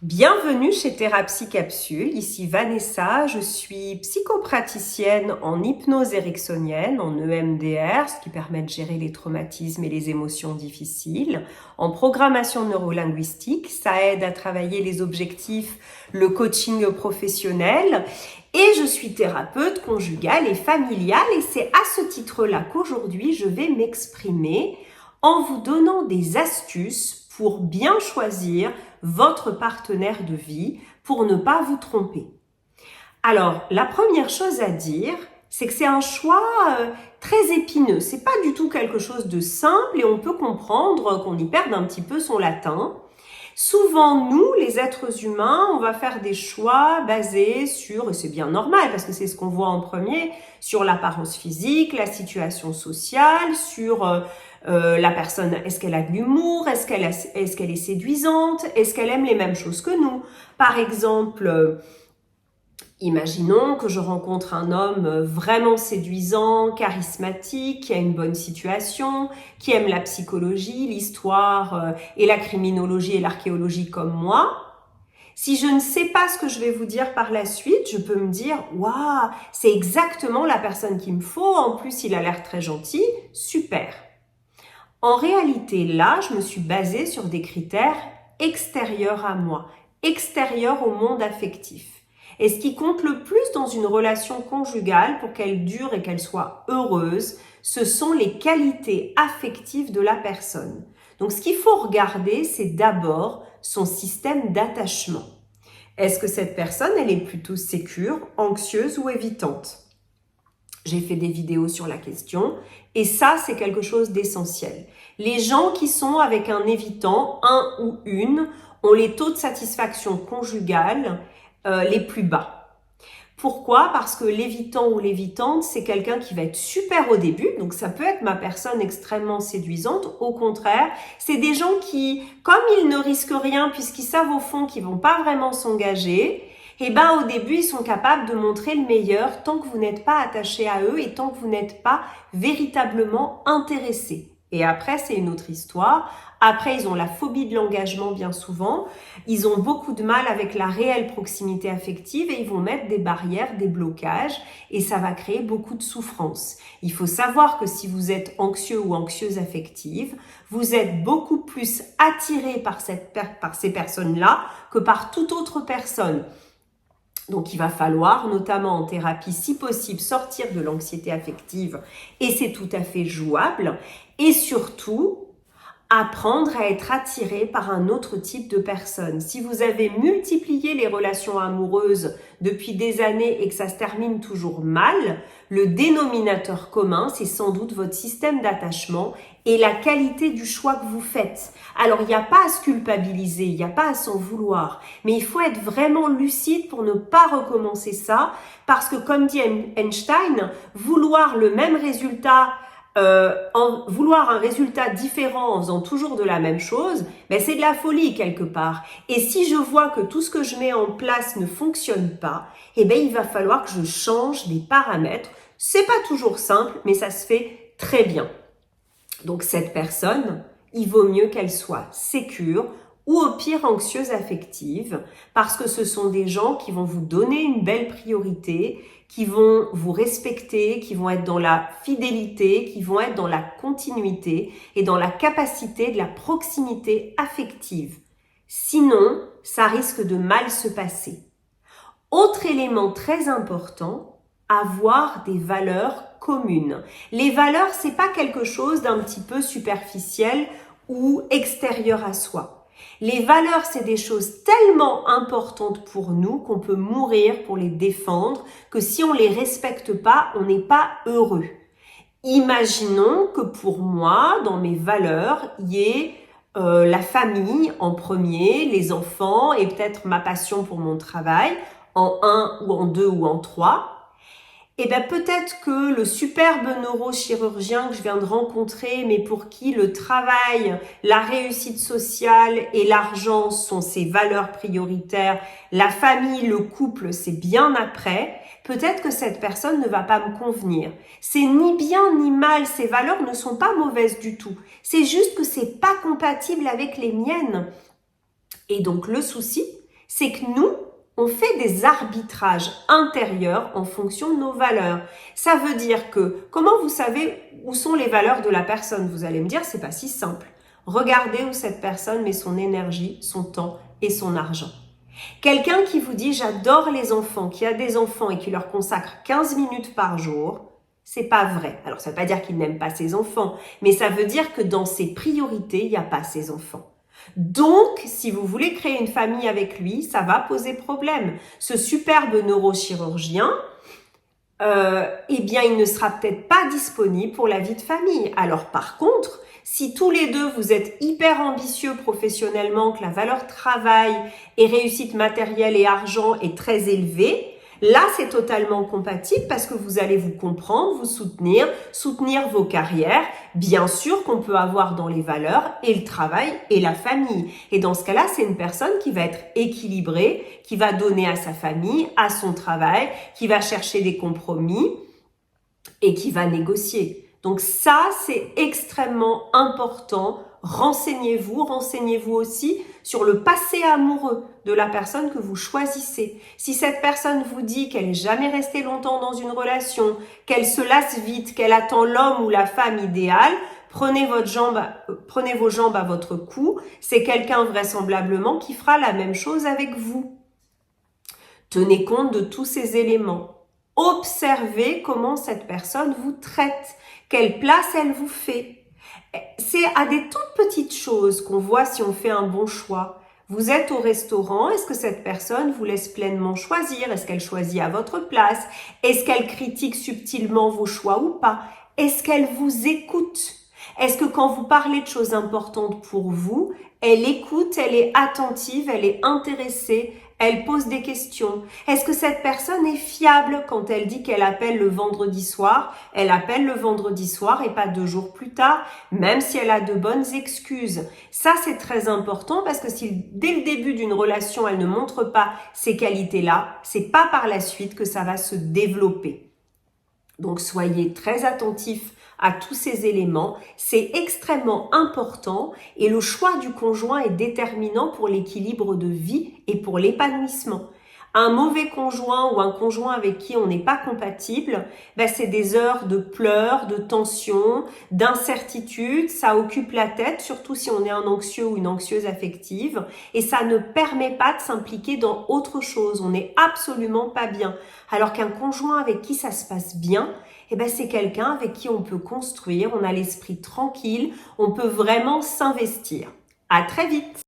Bienvenue chez Thérapie Capsule, ici Vanessa, je suis psychopraticienne en hypnose ericksonienne, en EMDR, ce qui permet de gérer les traumatismes et les émotions difficiles, en programmation neurolinguistique, ça aide à travailler les objectifs, le coaching professionnel, et je suis thérapeute conjugale et familiale, et c'est à ce titre-là qu'aujourd'hui je vais m'exprimer en vous donnant des astuces pour bien choisir votre partenaire de vie pour ne pas vous tromper. Alors, la première chose à dire, c'est que c'est un choix très épineux. C'est pas du tout quelque chose de simple et on peut comprendre qu'on y perde un petit peu son latin. Souvent, nous, les êtres humains, on va faire des choix basés sur, et c'est bien normal parce que c'est ce qu'on voit en premier, sur l'apparence physique, la situation sociale, sur la personne, est-ce qu'elle a de l'humour, est-ce qu'elle est séduisante, est-ce qu'elle aime les mêmes choses que nous. Par exemple, imaginons que je rencontre un homme vraiment séduisant, charismatique, qui a une bonne situation, qui aime la psychologie, l'histoire et la criminologie et l'archéologie comme moi. Si je ne sais pas ce que je vais vous dire par la suite, je peux me dire « Waouh, c'est exactement la personne qu'il me faut, en plus il a l'air très gentil, super !» En réalité, là, je me suis basée sur des critères extérieurs à moi, extérieurs au monde affectif. Et ce qui compte le plus dans une relation conjugale pour qu'elle dure et qu'elle soit heureuse, ce sont les qualités affectives de la personne. Donc, ce qu'il faut regarder, c'est d'abord son système d'attachement. Est-ce que cette personne, elle est plutôt sécure, anxieuse ou évitante ? J'ai fait des vidéos sur la question et ça, c'est quelque chose d'essentiel. Les gens qui sont avec un évitant, un ou une, ont les taux de satisfaction conjugale les plus bas. Pourquoi ? Parce que l'évitant ou l'évitante, c'est quelqu'un qui va être super au début, donc ça peut être ma personne extrêmement séduisante. Au contraire, c'est des gens qui, comme ils ne risquent rien puisqu'ils savent au fond qu'ils vont pas vraiment s'engager, et ben au début, ils sont capables de montrer le meilleur tant que vous n'êtes pas attaché à eux et tant que vous n'êtes pas véritablement intéressé. Et après, c'est une autre histoire. Après, ils ont la phobie de l'engagement bien souvent. Ils ont beaucoup de mal avec la réelle proximité affective et ils vont mettre des barrières, des blocages et ça va créer beaucoup de souffrance. Il faut savoir que si vous êtes anxieux ou anxieuse affective, vous êtes beaucoup plus attiré par ces personnes-là que par toute autre personne. Donc, il va falloir, notamment en thérapie, si possible, sortir de l'anxiété affective et c'est tout à fait jouable. Et surtout, apprendre à être attiré par un autre type de personne. Si vous avez multiplié les relations amoureuses depuis des années et que ça se termine toujours mal, le dénominateur commun, c'est sans doute votre système d'attachement et la qualité du choix que vous faites. Alors, il n'y a pas à se culpabiliser, il n'y a pas à s'en vouloir, mais il faut être vraiment lucide pour ne pas recommencer ça, parce que comme dit Einstein, vouloir le même résultat vouloir un résultat différent en faisant toujours de la même chose, ben c'est de la folie quelque part. Et si je vois que tout ce que je mets en place ne fonctionne pas, eh ben il va falloir que je change des paramètres. C'est pas toujours simple, mais ça se fait très bien. Donc cette personne, il vaut mieux qu'elle soit sécure ou au pire anxieuse affective, parce que ce sont des gens qui vont vous donner une belle priorité, qui vont vous respecter, qui vont être dans la fidélité, qui vont être dans la continuité et dans la capacité de la proximité affective. Sinon, ça risque de mal se passer. Autre élément très important, avoir des valeurs communes. Les valeurs, c'est pas quelque chose d'un petit peu superficiel ou extérieur à soi. Les valeurs, c'est des choses tellement importantes pour nous qu'on peut mourir pour les défendre, que si on les respecte pas, on n'est pas heureux. Imaginons que pour moi, dans mes valeurs, il y ait la famille en premier, les enfants et peut-être ma passion pour mon travail en 1 ou en 2 ou en 3. Eh bien, peut-être que le superbe neurochirurgien que je viens de rencontrer, mais pour qui le travail, la réussite sociale et l'argent sont ses valeurs prioritaires, la famille, le couple, c'est bien après, peut-être que cette personne ne va pas me convenir. C'est ni bien ni mal, ces valeurs ne sont pas mauvaises du tout. C'est juste que c'est pas compatible avec les miennes. Et donc, le souci, C'est que nous, on fait des arbitrages intérieurs en fonction de nos valeurs. Ça veut dire que, comment vous savez où sont les valeurs de la personne? Vous allez me dire, c'est pas si simple. Regardez où cette personne met son énergie, son temps et son argent. Quelqu'un qui vous dit j'adore les enfants, qui a des enfants et qui leur consacre 15 minutes par jour, c'est pas vrai. Alors ça veut pas dire qu'il n'aime pas ses enfants, mais ça veut dire que dans ses priorités, il n'y a pas ses enfants. Donc, si vous voulez créer une famille avec lui, ça va poser problème. Ce superbe neurochirurgien, eh bien, il ne sera peut-être pas disponible pour la vie de famille. Alors, par contre, si tous les deux, vous êtes hyper ambitieux professionnellement, que la valeur travail et réussite matérielle et argent est très élevée, là, c'est totalement compatible parce que vous allez vous comprendre, vous soutenir vos carrières. Bien sûr qu'on peut avoir dans les valeurs et le travail et la famille. Et dans ce cas-là, c'est une personne qui va être équilibrée, qui va donner à sa famille, à son travail, qui va chercher des compromis et qui va négocier. Donc ça, c'est extrêmement important. Renseignez-vous aussi sur le passé amoureux de la personne que vous choisissez. Si cette personne vous dit qu'elle n'est jamais restée longtemps dans une relation, qu'elle se lasse vite, qu'elle attend l'homme ou la femme idéale, prenez vos jambes à votre cou. C'est quelqu'un vraisemblablement qui fera la même chose avec vous. Tenez compte de tous ces éléments. Observez comment cette personne vous traite, quelle place elle vous fait. C'est à des toutes petites choses qu'on voit si on fait un bon choix. Vous êtes au restaurant, est-ce que cette personne vous laisse pleinement choisir? Est-ce qu'elle choisit à votre place? Est-ce qu'elle critique subtilement vos choix ou pas? Est-ce qu'elle vous écoute? Est-ce que quand vous parlez de choses importantes pour vous, elle écoute, elle est attentive, elle est intéressée, elle pose des questions? Est-ce que cette personne est fiable quand elle dit qu'elle appelle le vendredi soir? Elle appelle le vendredi soir et pas 2 jours plus tard, même si elle a de bonnes excuses. Ça, c'est très important parce que si dès le début d'une relation, elle ne montre pas ces qualités-là, c'est pas par la suite que ça va se développer. Donc, soyez très attentifs à tous ces éléments, c'est extrêmement important et le choix du conjoint est déterminant pour l'équilibre de vie et pour l'épanouissement. Un mauvais conjoint ou un conjoint avec qui on n'est pas compatible, c'est des heures de pleurs, de tension, d'incertitude, ça occupe la tête, surtout si on est un anxieux ou une anxieuse affective, et ça ne permet pas de s'impliquer dans autre chose, on n'est absolument pas bien. Alors qu'un conjoint avec qui ça se passe bien, c'est quelqu'un avec qui on peut construire, on a l'esprit tranquille, on peut vraiment s'investir. À très vite!